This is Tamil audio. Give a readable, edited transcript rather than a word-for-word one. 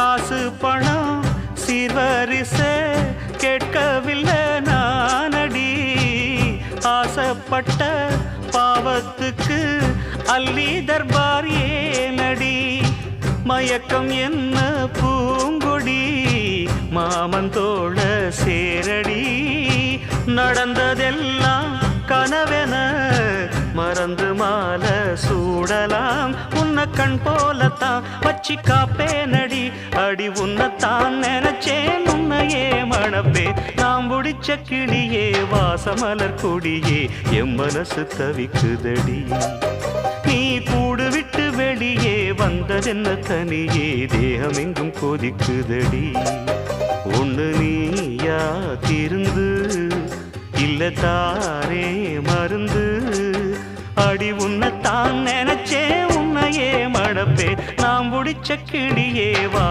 காசு பணம் சீர்வரிசை கேட்கவில்லை நானடி. ஆசைப்பட்ட பாவத்துக்கு அள்ளி தர்பார் ஏனடி. மயக்கம் என்ன பூங்கொடி மாமந்தோள சேரடி. நடந்ததெல்லாம் கனவென மறந்து மாலை சூடலாம். உன்னை கண் போலத்தான் வச்சி காப்பேனடி. அடி உன்னைத்தான் நினைச்சேன் உன்னையே மணப்பே. நாம் முடிச்ச கிளியே வாசமலர் கொடியே எம் மனசு தவிக்குதடி. நீ கூடு விட்டு வெளியே வந்ததென்ன தனியே தேகம் எங்கும் கொதிக்குதடி. ஒண்ணு நீயா திருந்து இல்ல தாரே மருந்து. அடி உன்னைத்தான் நினைச்சே உன்னையே மணப்பே. நாம் முடிச்ச கிளியே வா